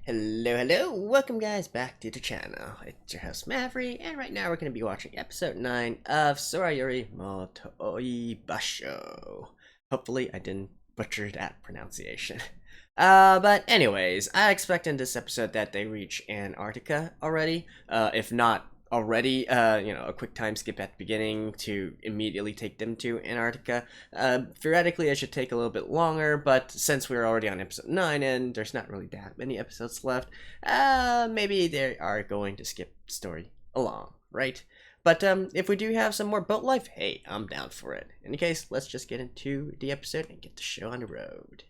Hello, welcome guys back to the channel. It's your host Maverick, and right now we're going to be watching episode 9 of Yo Ri mo遠い場所. Hopefully I didn't butcher that pronunciation. But anyways, I expect in this episode that they reach Antarctica already. If not already, a quick time skip at the beginning to immediately take them to Antarctica. Theoretically, it should take a little bit longer, but since we're already on episode 9 and there's not really that many episodes left, maybe they are going to skip the story along, right? But if we do have some more boat life, hey, I'm down for it. In any case, let's just get into the episode and get the show on the road.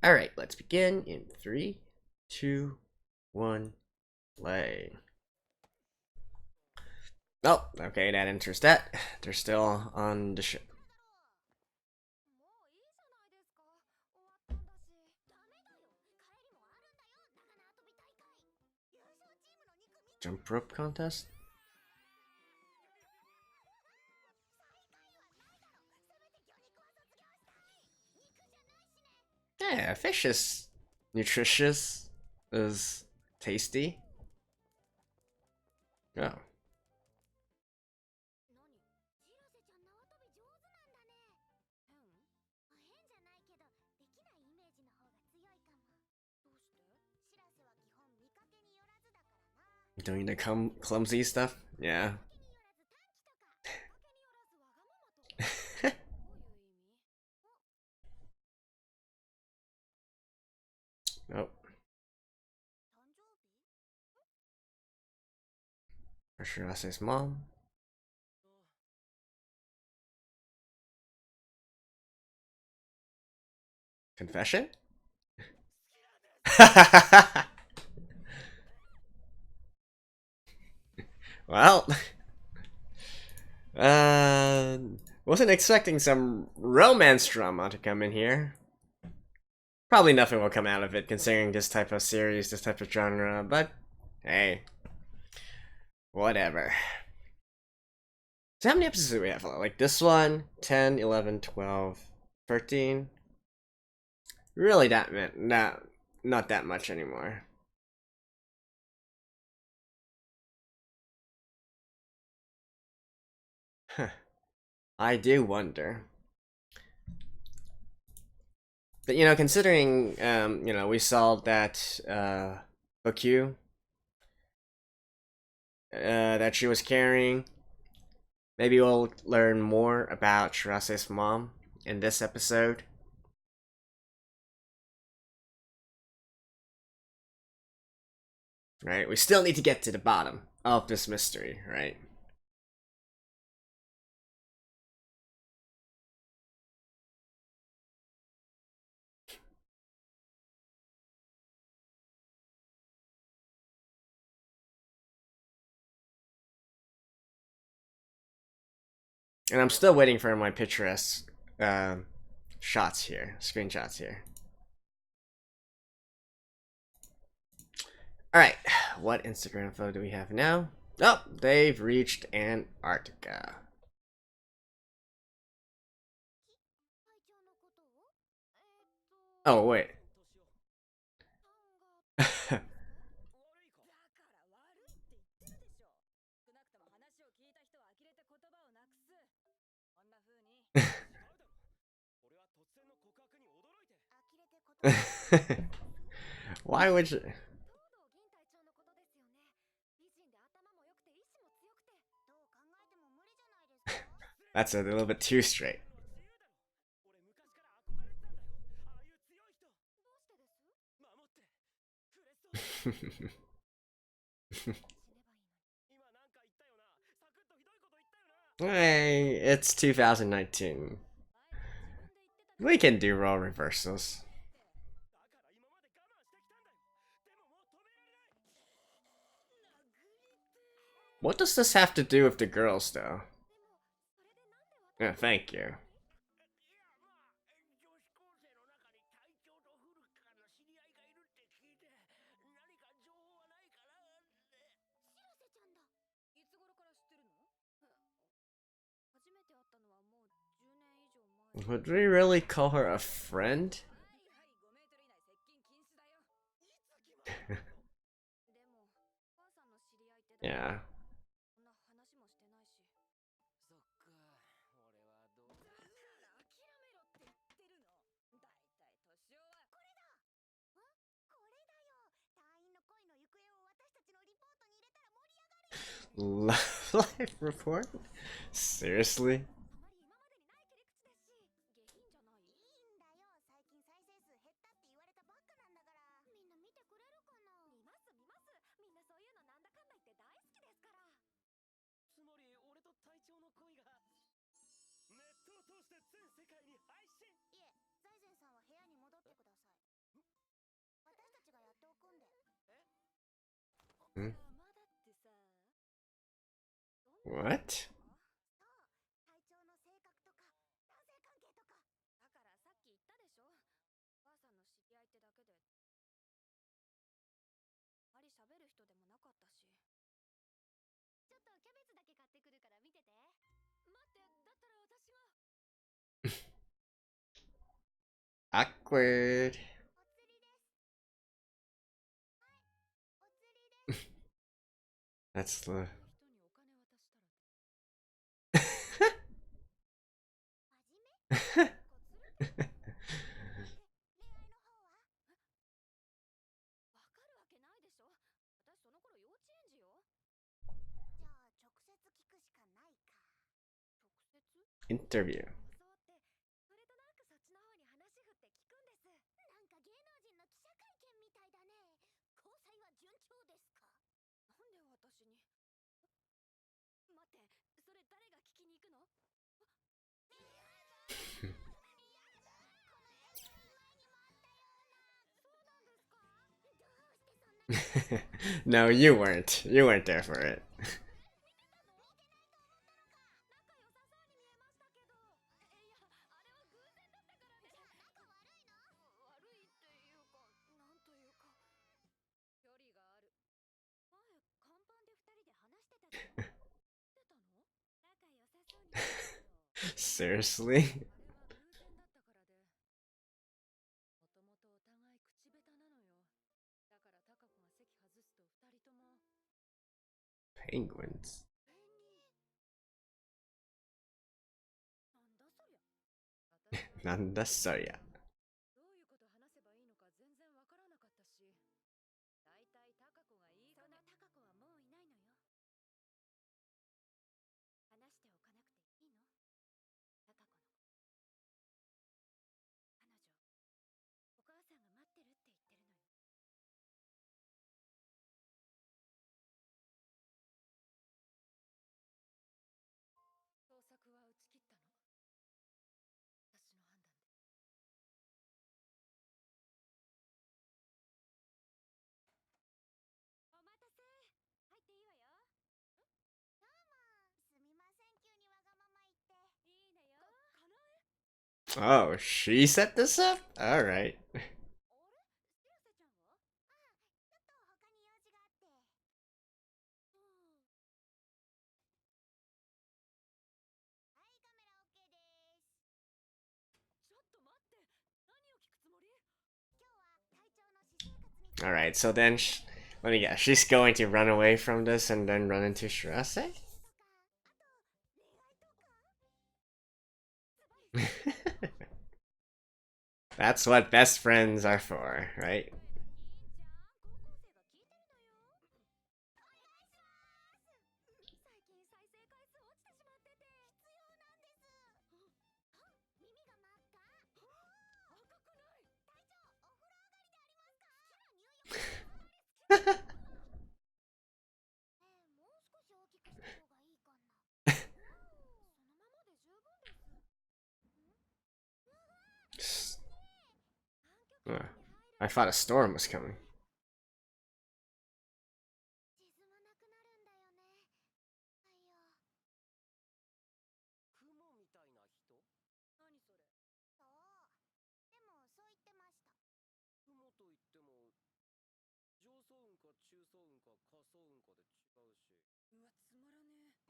Alright, let's begin in 3, 2, 1, play. Oh, okay, that answers that. They're still on the ship. Jump rope contest? Yeah, fish is nutritious, is tasty. Oh. Doing the clumsy stuff? Yeah. Nope. For sure, I say mom. Confession? Well, wasn't expecting some romance drama to come in here. Probably nothing will come out of it considering this type of series, this type of genre, but hey, whatever. So how many episodes do we have? Like this one, 10, 11, 12, 13? Really that meant not that much anymore. I do wonder. But considering we saw that Bokyu that she was carrying, maybe we'll learn more about Shirase's mom in this episode. Right? We still need to get to the bottom of this mystery, right? And I'm still waiting for my picturesque shots here, screenshots here. Alright, what Instagram photo do we have now? Oh, they've reached Antarctica. Oh, wait. Why would you... That's a little bit too straight. Hey, it's 2019. We can do role reversals. What does this have to do with the girls, though? Yeah, thank you. Would we really call her a friend? Yeah. そんな話もしてないし。そっか、俺はどうだから諦めろって言ってるの。だいたい年男はこれだ。これだよ。隊員の恋の行方を私たちのリポートに入れたら盛り上がるよ。 Life report? Seriously? あまり今までにない切り口ですし、下品じゃない？いいんだよ。最近再生数減ったって言われたばっかなんだから。みんな見てくれるかな？見ます見ます。みんなそういうのなんだかんだ言って大好きですから。つまり俺と隊長の恋がネットを通して全世界に配信。いえ、財前さんは部屋に戻ってください。私たちがやっておくんで。え？Hmm? まだってさ。What? そう、隊長の性格とか男性関係とか。だからさっき言ったでしょ。お母さんの知り合いってだけで。あまり喋る人でもなかったし。ちょっとキャベツだけ買ってくるから見てて。待って、だったら私が。Awkward. お釣りです。はい、お釣りです。That's the. 人にお金渡したら。真面目？恋愛の方は？わかるわけないでしょ。私その頃幼稚園児よ。じゃあ直接聞くしかないか。直接？ Interview. 教わって、それとなくそっちの方に話振って聞くんです。なんか芸能人の記者会見みたいだね。交際は順調ですか？なんで私に？待って、それ誰が聞きに行くの？そうなんですか？どうしてそんなに。No, you weren't. You weren't there for it. 見てたの？見てないと思ったのか。仲良さそうに見えましたけど。いや、あれは偶然だったからで。じゃあ仲悪いの？悪いっていうか、なんというか、距離がある。前、甲板で二人で話してたでしょ。してたの？仲良さそうに見えたけど。Seriously? あれは偶然だったからで。もともとお互い口下手なのよ。だからタカ子が席外すと二人とも。Penguins. ペンギン。なんだそりゃ。私は Nanda Soya. どういうこと話せばいいのか全然わからなかったし。だいたいタカ子がいいかな。そのタカ子はもういないのよ。話しておかなくていいの？タカ子のこと。彼女、お母さんが待ってるって言ってるのよ。捜索は打ち切ったの。私の判断で。お待たせ。入っていいわよ。どうも、すみません、急にわがまま言って。いいのよ。かなえ。 Oh, she set this up? Alright. あれ？せやせちゃんは？ああ、ちょっと他に用事があって。うん。はい、カメラ OK です。ちょっと待って。何を聞くつもり？今日は隊長の私生活について。 Alright, so then. Let me guess. She's going to run away from this and then run into Shirase? とか、あと恋愛とか。ズバリ。 That's what best friends are for, right? いいんちゃん、高校生が聞いてるのよ。お願いします。最近再生回数落ちてしまってて。必要なんです。あ、耳が真っ赤。赤くない。隊長、お風呂上がりでありますか？好きな入浴つまり好きな。もう少し大きくした方がいいかな。そのままで十分です。うわ、反響 Uh, に入る I の。 thought a storm was coming. 沈まなくなるんだよね。太陽。雲みたいな人？何それ？そう。でもそう言ってました。雲といっても上層雲か中層雲か下層雲かで違うし。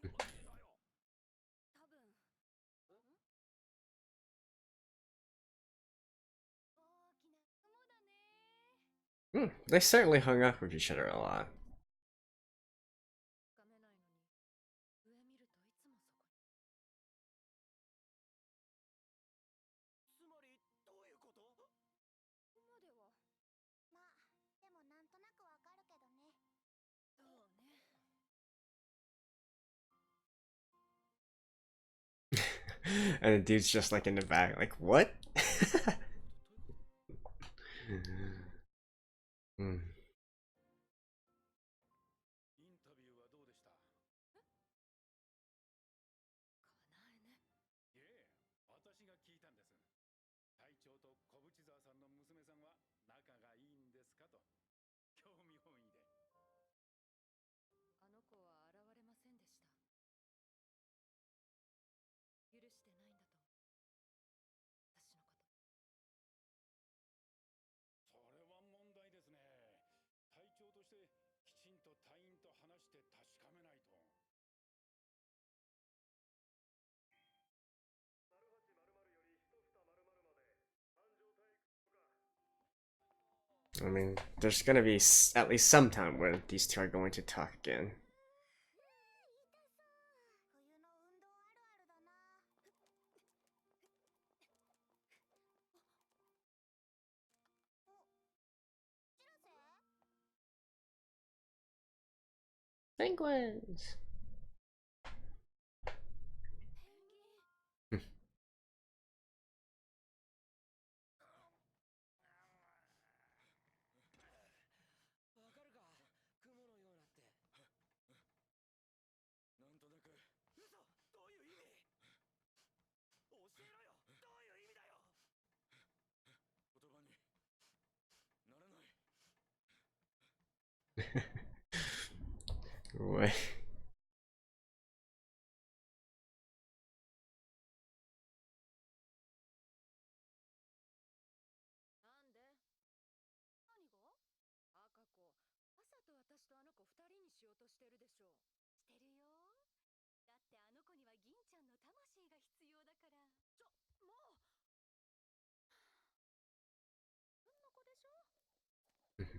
うわ、つまらねえ。なんでだよ。多分。ん？大きな雲だね。 They certainly hung up with each other a lot. And the dude's just like in the back, like, what? Hmm. インタビューはどうでした？いえ、私が聞いたんです。隊長と小淵沢さんの娘さんは仲がいいんですかと。興味本位で。あの子は現れませんでした。許してないんだと思う。私のこと。それは問題ですね。隊長としてきちんと隊員と話して確かめないと。I mean, there's gonna be at least some time where these two are going to talk again. 冬の運動あるあるだな。知らせ Penguins! わかるか？雲のようなって。なんとなく。嘘！どういう意味？教えろよ！どういう意味だよ！言葉にならない。What? なんで？何が？赤子、朝と私とあの子二人にしようとしてるでしょ。してるよ。だってあの子には銀ちゃんの魂が必要だから。もうそんな子でしょ。ないの？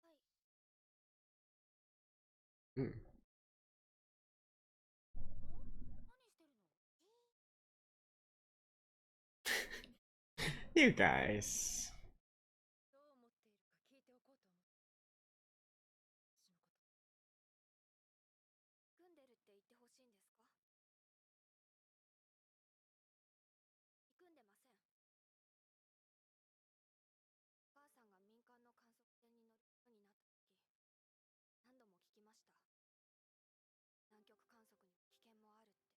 はい。Hmm. 何してるの？ You guys. どう思っているか聞いておこうと思って。私のこと。組んでるって言ってほしいんですか？組んでません。お母さんが民間の観測船に乗ることになった時、何度も聞きました。南極観測には危険もあるって。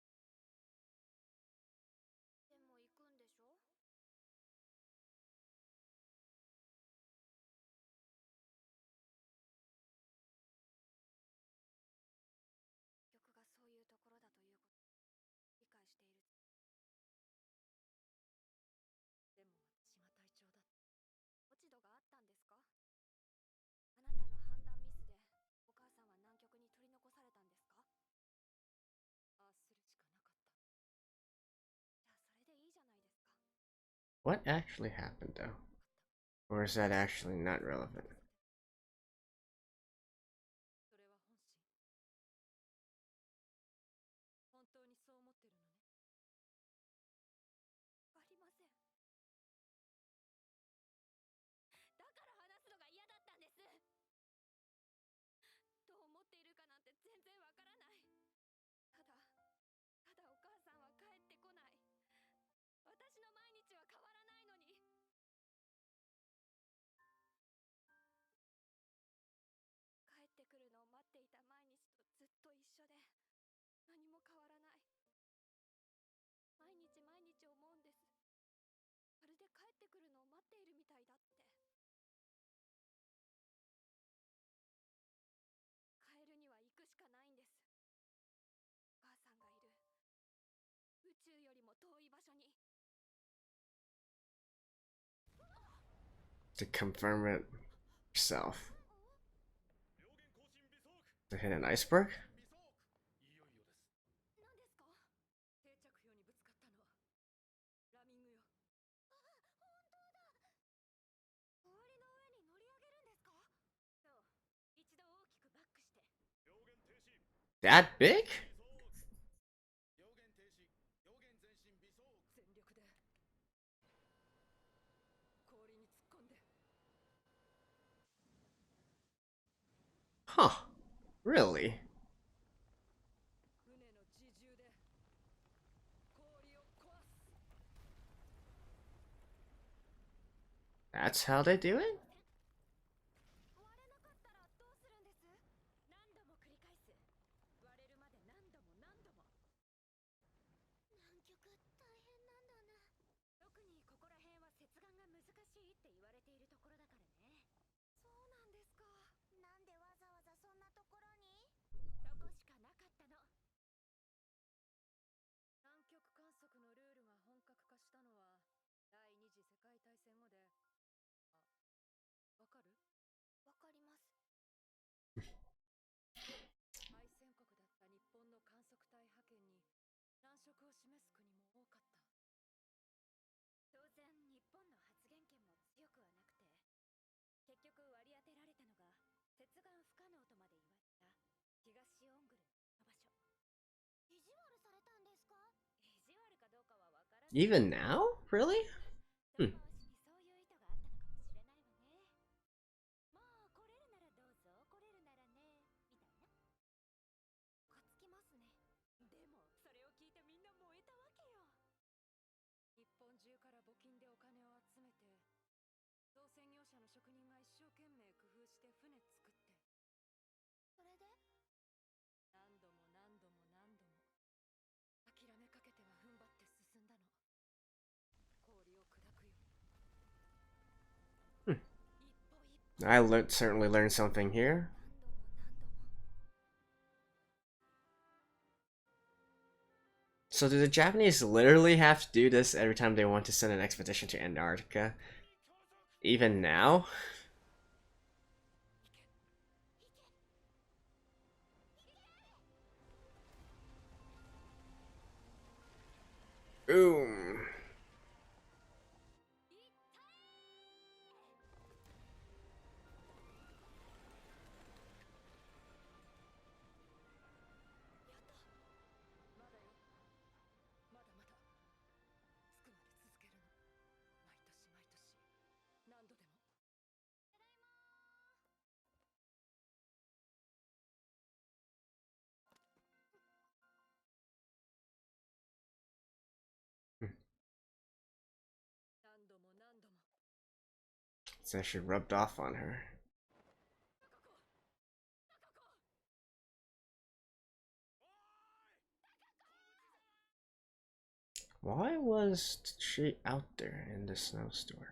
でも行くんでしょ？南極がそういうところだということ理解している。でも私が隊長だって。落ち度があったんですか？あなたの判断ミスでお母さんは南極に取り残されたんですか？ああするしかなかった。じゃあそれでいいじゃないですか。 What actually happened, though? Or is that actually not relevant? それは本心。本当にそう思ってるのね。わかりません。だから話すのが嫌だったんです。どう思っているかなんて全然わからない。ただお母さんは帰ってこない。私の毎日は変わらないのに。帰ってくるのを待っていた毎日とずっと一緒で、何も変わらない。毎日毎日思うんです。まるで帰ってくるのを待っているみたいだって。帰るには行くしかないんです。お母さんがいる宇宙よりも遠い場所に。 To confirm it yourself. 両舷更新微速。 To hit an iceberg? 微速。いよいよです。何ですか？定着氷にぶつかったのはラミングよ。あ、本当だ。氷の上に乗り上げるんですか？そう、一度大きくバックして。両舷停止。 That big? 両舷停止。両舷前進微速。全力で。Huh. Really? 船の自重で氷を壊す。 That's how they do it? 割れなかったらどうするんです？何度も繰り返す。割れるまで何度も何度も。南極大変なんだな。特にここら辺は接岸が難しいって言われているところだからね。そうなんですか。なんでわざわざそんなところに？とこしかなかったの。南極観測のルールが本格化したのは第二次世界大戦後で、わかる？わかります。敗戦国だった日本の観測隊派遣に難色を示す国も多かった。当然日本の発言権も強くはなくて、結局割り当てられたのが接岸不可能とまで言われた東オングルの場所。意地悪されたんですか？意地悪かどうかはわからない。 Even now? Really? 遠回しにそういう意図があったのかもしれないわね。まあ来れるならどうぞ、来れるならね、みたいな。かつきますね。でもそれを聞いてみんな燃えたわけよ。日本中から募金でお金を集めて、造船業者の職人が一生懸命工夫して船作って、それで何度も何度も何度も諦めかけては踏ん張って進んだの。氷を砕くように。一歩一歩 I certainly learned something here. 何度も何度も。 So do the Japanese literally have to do this every time they want to send an expedition to Antarctica? Even now? Boom. まだよ。まだまだ。着くまで続けるの。毎年毎年。何度でも。何度も何度も。 So she rubbed off on her. Why was she out there in the snowstorm?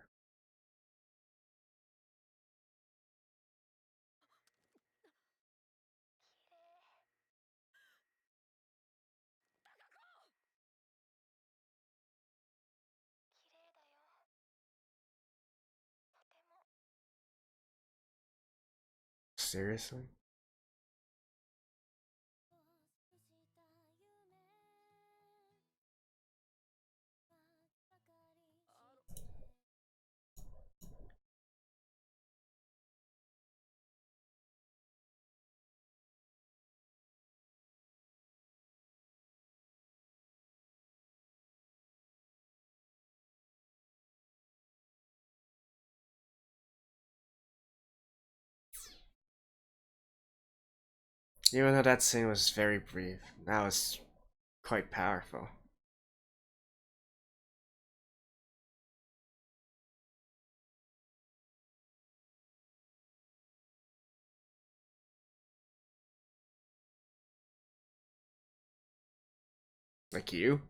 Seriously? Even though that scene was very brief, that was quite powerful. Like you?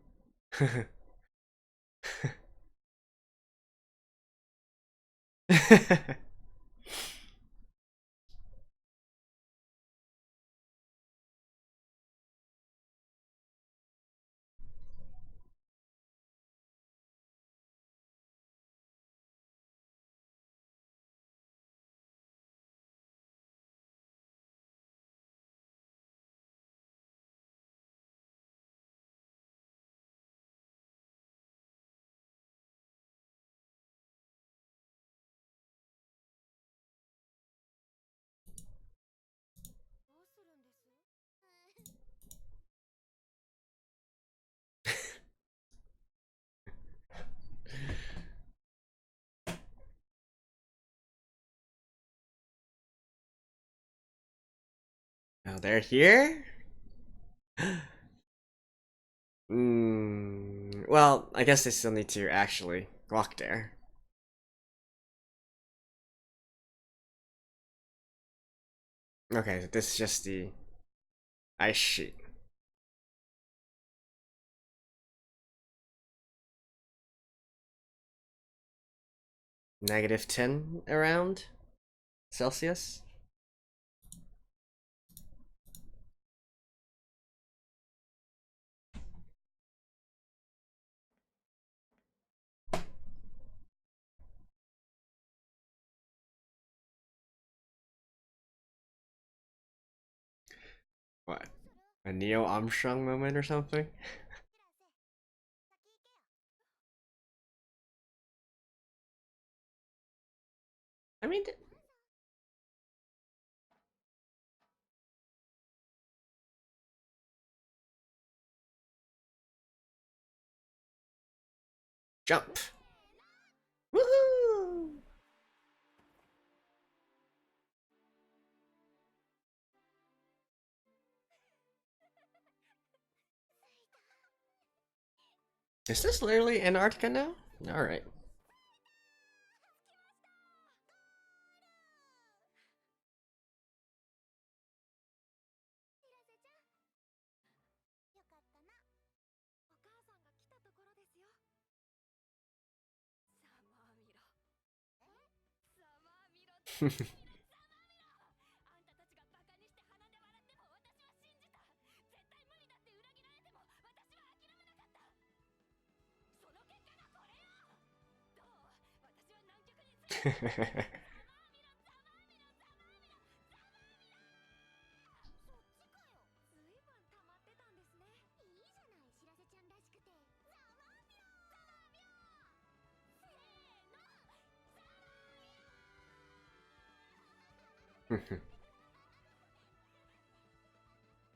Oh, they're here? Well, I guess they still need to actually walk there. Okay, so this is just the ice sheet. -10 around Celsius. What? A Neil Armstrong moment or something? I mean, jump! Woohoo! Is this literally Antarctica now? Alright.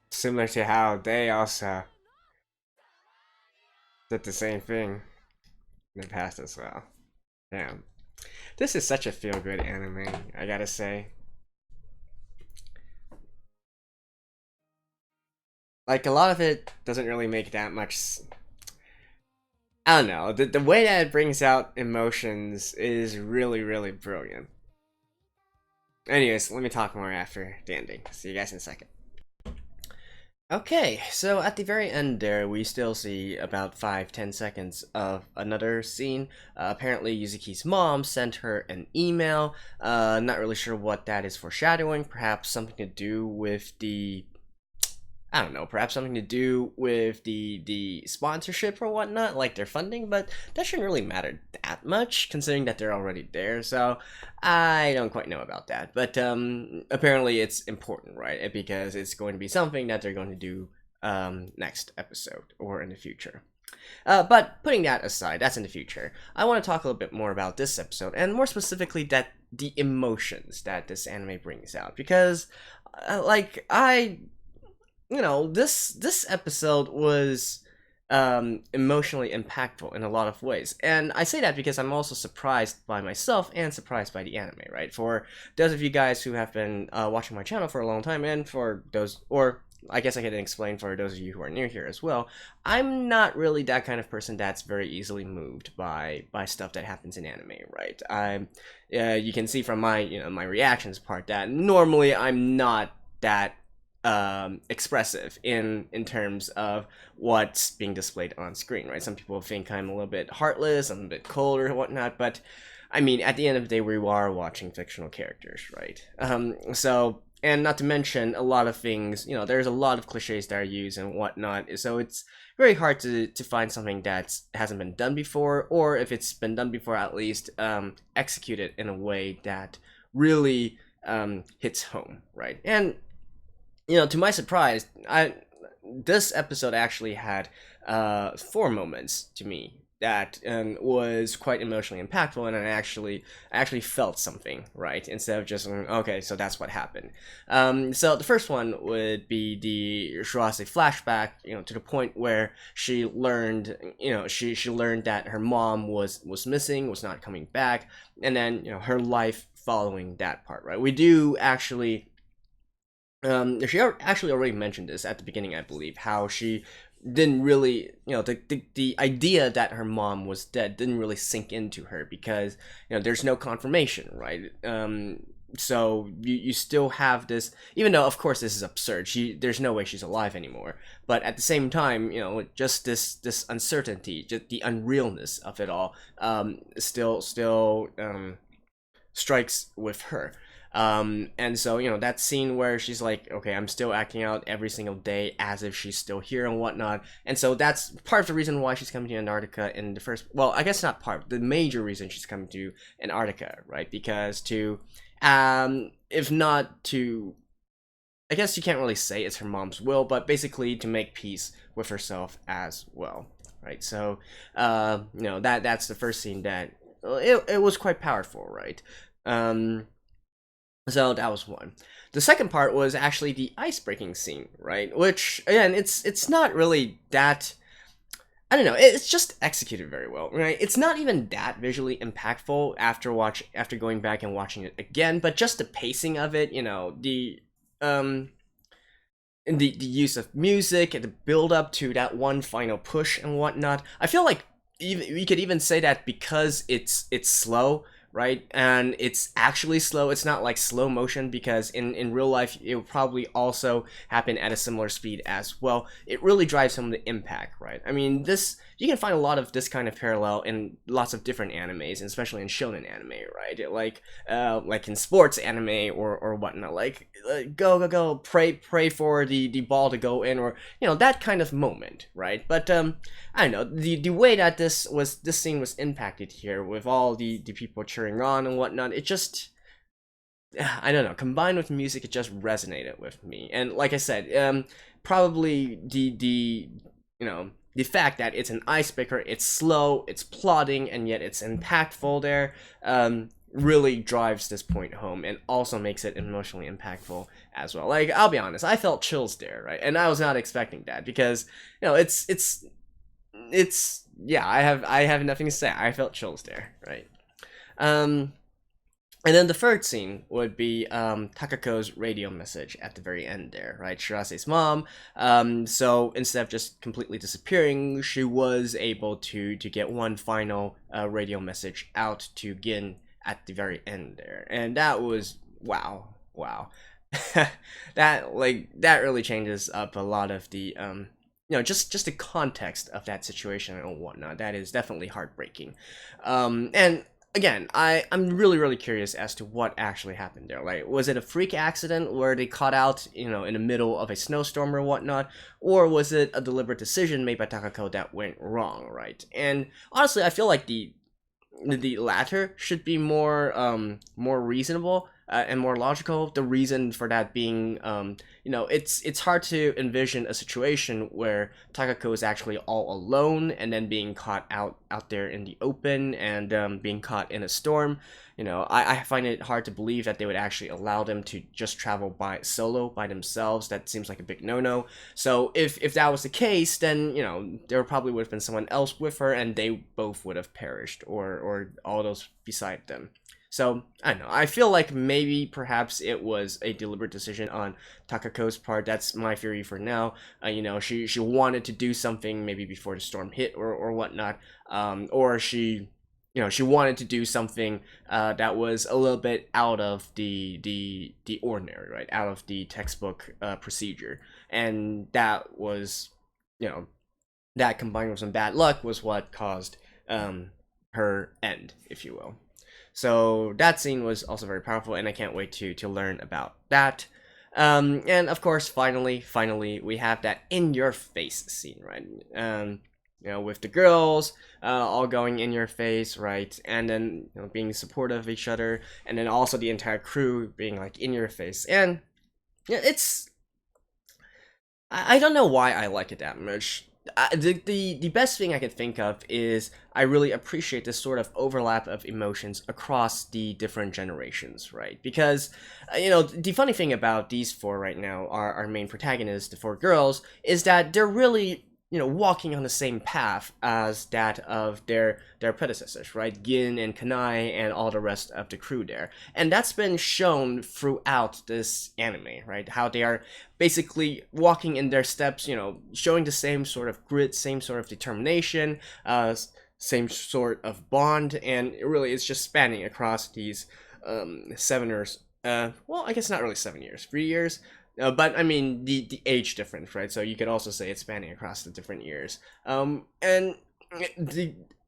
Similar to how they also did the same thing in the past as well. Damn. This is such a feel-good anime, I gotta say. Like, a lot of it doesn't really make that much... I don't know, the way that it brings out emotions is really, really brilliant. Anyways, let me talk more after the ending. See you guys in a second. Okay, so at the very end there, we still see about 5-10 seconds of another scene. Apparently, Yuzuki's mom sent her an email. Not really sure what that is foreshadowing. Perhaps something to do with the... I don't know, perhaps something to do with the sponsorship or whatnot, like their funding, but that shouldn't really matter that much, considering that they're already there, so I don't quite know about that. But apparently it's important, right? Because it's going to be something that they're going to do next episode, or in the future. But putting that aside, that's in the future. I want to talk a little bit more about this episode, and more specifically that the emotions that this anime brings out, because like this episode was emotionally impactful in a lot of ways, and I say that because I'm also surprised by myself and surprised by the anime, right? For those of you guys who have been watching my channel for a long time, and for those, or I guess I can explain for those of you who are new here as well, I'm not really that kind of person that's very easily moved by stuff that happens in anime, right? You can see from my my reactions part that normally I'm not that expressive in terms of what's being displayed on screen, right? Some people think I'm a little bit heartless, I'm a bit cold or whatnot, but I mean, at the end of the day, we are watching fictional characters, right? So, and not to mention a lot of things, there's a lot of cliches that are used and whatnot, so it's very hard to find something that hasn't been done before, or if it's been done before, at least execute it in a way that really hits home, right? And to my surprise, this episode actually had 4 moments to me that was quite emotionally impactful, and I actually felt something, right? Instead of just okay, so that's what happened. So the first one would be the Shuase flashback, to the point where she learned, she learned that her mom was missing, was not coming back, and then her life following that part, right? We do actually she actually already mentioned this at the beginning, I believe, how she didn't really, the idea that her mom was dead didn't really sink into her because, there's no confirmation, right? So you still have this, even though of course this is absurd. There's no way she's alive anymore. But at the same time, just this uncertainty, just the unrealness of it all, still strikes with her. And so, that scene where she's like, okay, I'm still acting out every single day as if she's still here and whatnot. And so that's part of the reason why she's coming to Antarctica in the first, well, I guess not part, the major reason she's coming to Antarctica, right? Because if not to, I guess you can't really say it's her mom's will, but basically to make peace with herself as well, right? So, that's the first scene that, it was quite powerful, right? So that was one. The second part was actually the ice breaking scene, right? Which again, it's not really that. I don't know. It's just executed very well, right? It's not even that visually impactful after going back and watching it again, but just the pacing of it, the use of music and the build up to that one final push and whatnot. I feel like even we could even say that because it's slow, right? And it's actually slow. It's not like slow motion because in real life it would probably also happen at a similar speed as well. It really drives home the impact, right? I mean, you can find a lot of this kind of parallel in lots of different animes, and especially in shonen anime, right? Like in sports anime or whatnot. Like go, pray for the ball to go in, or that kind of moment, right? But I don't know, the way that this scene was impacted here with all the people cheering on and whatnot, it just, I don't know, combined with music, it just resonated with me. And like I said, probably the fact that it's an icebreaker, it's slow, it's plodding, and yet it's impactful there, really drives this point home and also makes it emotionally impactful as well. Like, I'll be honest, I felt chills there, right? And I was not expecting that because, yeah, I have nothing to say. I felt chills there, right? And then the third scene would be Takako's radio message at the very end there, right? Shirase's mom. So instead of just completely disappearing, she was able to get one final radio message out to Gin at the very end there, and that was wow. that really changes up a lot of the just the context of that situation and whatnot. That is definitely heartbreaking. And again, I'm really curious as to what actually happened there. Like, was it a freak accident where they caught out, in the middle of a snowstorm or whatnot, or was it a deliberate decision made by Takako that went wrong, right? And honestly, I feel like the latter should be more reasonable and more logical. The reason for that being, it's hard to envision a situation where Takako is actually all alone and then being caught out there in the open and being caught in a storm. I find it hard to believe that they would actually allow them to just travel solo by themselves. That seems like a big no-no. So if that was the case, then there probably would have been someone else with her, and they both would have perished, or all those beside them. So, I don't know, I feel like maybe perhaps it was a deliberate decision on Takako's part. That's my theory for now. She wanted to do something maybe before the storm hit or whatnot, or she wanted to do something that was a little bit out of the ordinary, right? Out of the textbook procedure. And that was, that combined with some bad luck was what caused her end, if you will. So that scene was also very powerful, and I can't wait to learn about that. And of course, finally, we have that in-your-face scene, right? With the girls all going in your face, right? And then being supportive of each other, and then also the entire crew being like in your face. And it's, I don't know why I like it that much. The best thing I could think of is I really appreciate this sort of overlap of emotions across the different generations, right? Because the funny thing about these four right now, our main protagonists, the four girls, is that they're really walking on the same path as that of their predecessors, right? Gin and Kanai and all the rest of the crew there. And that's been shown throughout this anime, right? How they are basically walking in their steps, showing the same sort of grit, same sort of determination, same sort of bond, and really it's just spanning across these 7 years. Well, I guess not really 7 years, 3 years. But I mean the age difference, right? So you could also say it's spanning across the different years. And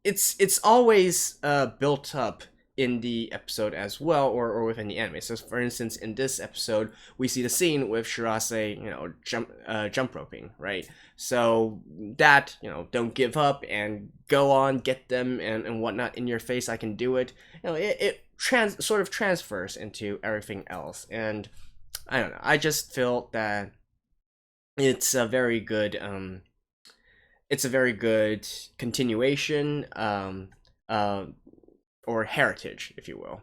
it's always built up in the episode as well, or within the anime. So for instance, in this episode, we see the scene with Shirase, jump roping, right? So that, don't give up and go on, get them and whatnot in your face. I can do it. It sort of transfers into everything else, and I don't know. I just feel that it's a very good continuation or heritage, if you will,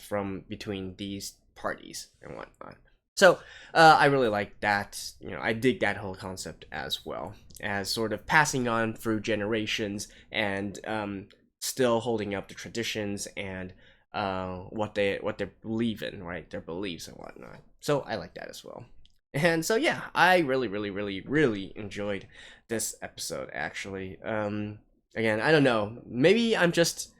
from between these parties and whatnot. So I really like that. I dig that whole concept as well, as sort of passing on through generations and still holding up the traditions and what they believe in, right? Their beliefs and whatnot. So I like that as well. And so yeah, I really enjoyed this episode actually. Again, I don't know. Maybe I'm just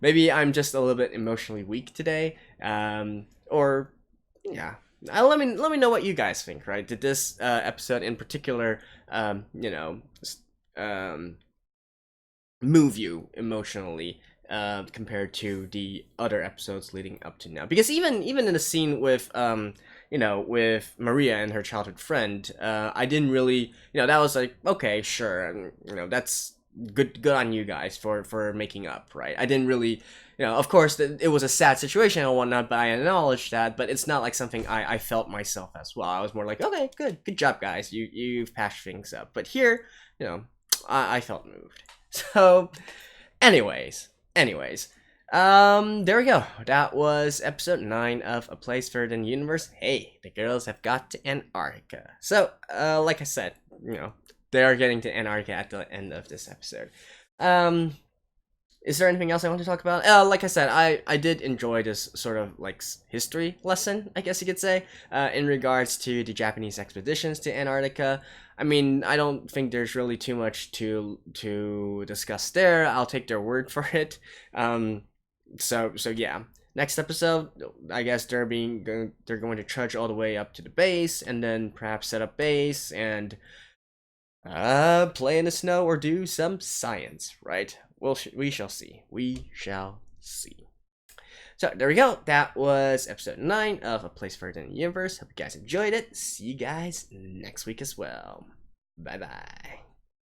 maybe I'm just a little bit emotionally weak today. Or yeah. Let me know what you guys think, right? Did this episode in particular move you emotionally compared to the other episodes leading up to now? Because even in the scene with with Maria and her childhood friend, I didn't really, that was like, okay, sure, that's good on you guys for making up, right? I didn't really, of course it was a sad situation and whatnot, but I acknowledged that, but it's not like something I felt myself as well. I was more like, okay, good job guys, you've patched things up. But here, I felt moved. So anyways, there we go. That was episode 9 of A Place Further Than the Universe. Hey, the girls have got to Antarctica. So, like I said, they are getting to Antarctica at the end of this episode. Is there anything else I want to talk about? Like I said, I did enjoy this sort of like history lesson, I guess you could say, in regards to the Japanese expeditions to Antarctica. I mean, I don't think there's really too much to discuss there. I'll take their word for it. So yeah. Next episode, I guess they're going to trudge all the way up to the base and then perhaps set up base and play in the snow or do some science, right? We shall see. We shall see. So there we go. That was episode 9 of A Place Further Than the Universe. Hope you guys enjoyed it. See you guys next week as well. Bye bye.